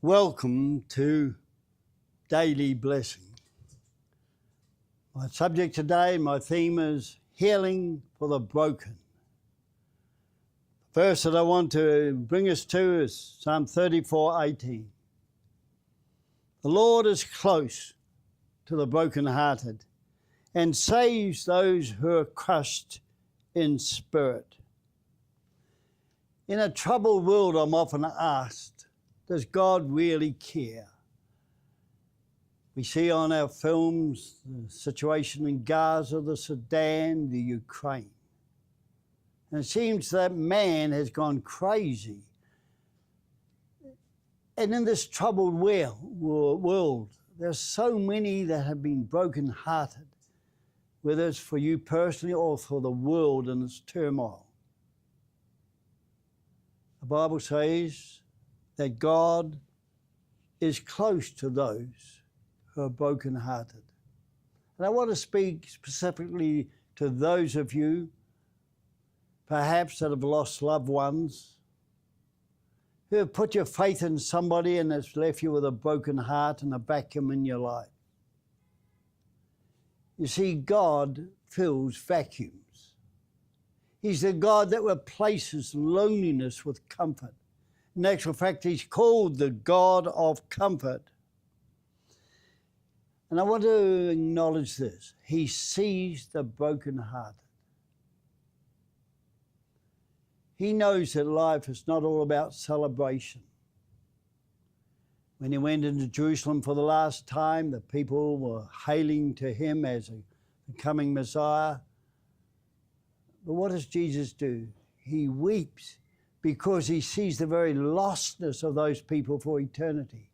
Welcome to Daily Blessing. My subject today, my theme is healing for the broken. The verse that I want to bring us to is Psalm 34:18. The Lord is close to the brokenhearted and saves those who are crushed in spirit. In a troubled world, I'm often asked, does God really care? We see on our films the situation in Gaza, the Sudan, the Ukraine. And it seems that man has gone crazy. And in this troubled world, there's so many that have been brokenhearted, whether it's for you personally or for the world in its turmoil. The Bible says that God is close to those who are brokenhearted. And I want to speak specifically to those of you, perhaps that have lost loved ones, who have put your faith in somebody and it's left you with a broken heart and a vacuum in your life. You see, God fills vacuums. He's the God that replaces loneliness with comfort. In actual fact, he's called the God of comfort. And I want to acknowledge this. He sees the brokenhearted. He knows that life is not all about celebration. When he went into Jerusalem for the last time, the people were hailing to him as a coming Messiah. But what does Jesus do? He weeps because he sees the very lostness of those people for eternity.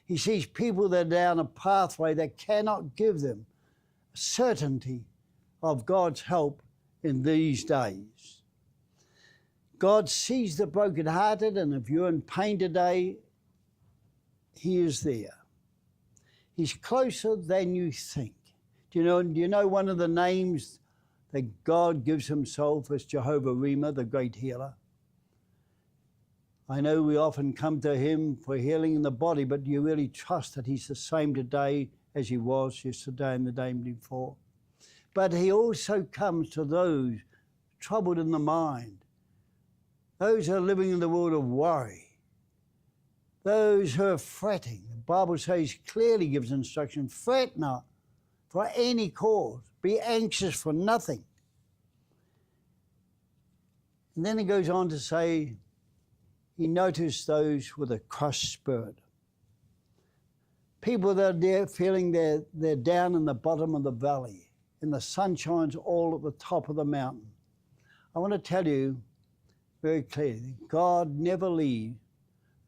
He sees people that are down a pathway that cannot give them certainty of God's help in these days. God sees the brokenhearted, and if you're in pain today, he is there. He's closer than you think. Do you know one of the names that God gives himself is Jehovah Rema, the great healer? I know we often come to him for healing in the body, but do you really trust that he's the same today as he was yesterday and the day before? But he also comes to those troubled in the mind, those who are living in the world of worry, those who are fretting. The Bible says, clearly gives instruction, fret not for any cause, be anxious for nothing. And then he goes on to say, he noticed those with a crushed spirit. People that are there feeling they're down in the bottom of the valley, and the sun shines all at the top of the mountain. I want to tell you very clearly, God never leads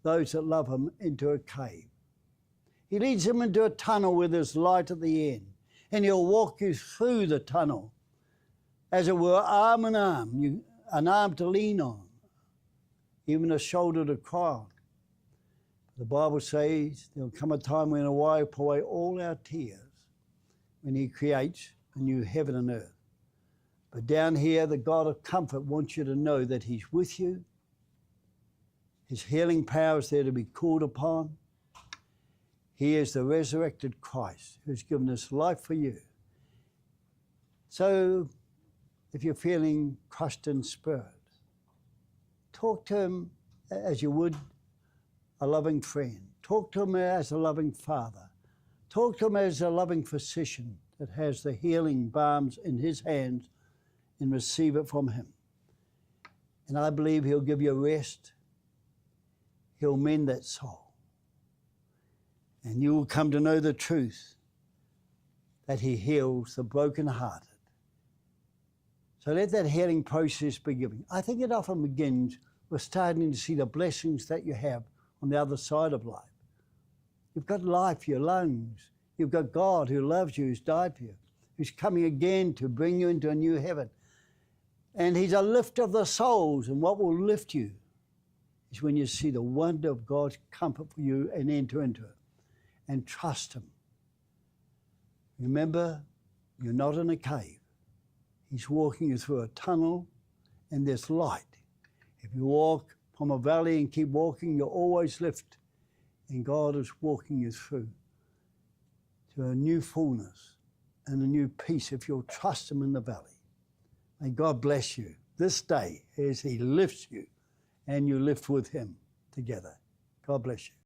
those that love him into a cave. He leads them into a tunnel where there's light at the end, and he'll walk you through the tunnel, as it were, arm in arm, an arm to lean on, even a shoulder to cry on. The Bible says there'll come a time when he'll wipe away all our tears when he creates a new heaven and earth. But down here, the God of comfort wants you to know that he's with you. His healing power is there to be called upon. He is the resurrected Christ who's given us life for you. So if you're feeling crushed in spirit, talk to him as you would a loving friend. Talk to him as a loving father. Talk to him as a loving physician that has the healing balms in his hands, and receive it from him. And I believe he'll give you rest. He'll mend that soul. And you will come to know the truth that he heals the brokenhearted. So let that healing process be given. I think it often begins with starting to see the blessings that you have on the other side of life. You've got life, your lungs. You've got God who loves you, who's died for you, who's coming again to bring you into a new heaven. And he's a lift of the souls. And what will lift you is when you see the wonder of God's comfort for you and enter into it and trust him. Remember, you're not in a cave. He's walking you through a tunnel and there's light. If you walk from a valley and keep walking, you'll always lift And God is walking you through to a new fullness and a new peace if you'll trust Him in the valley. May God bless you this day as He lifts you and you lift with Him together. God bless you.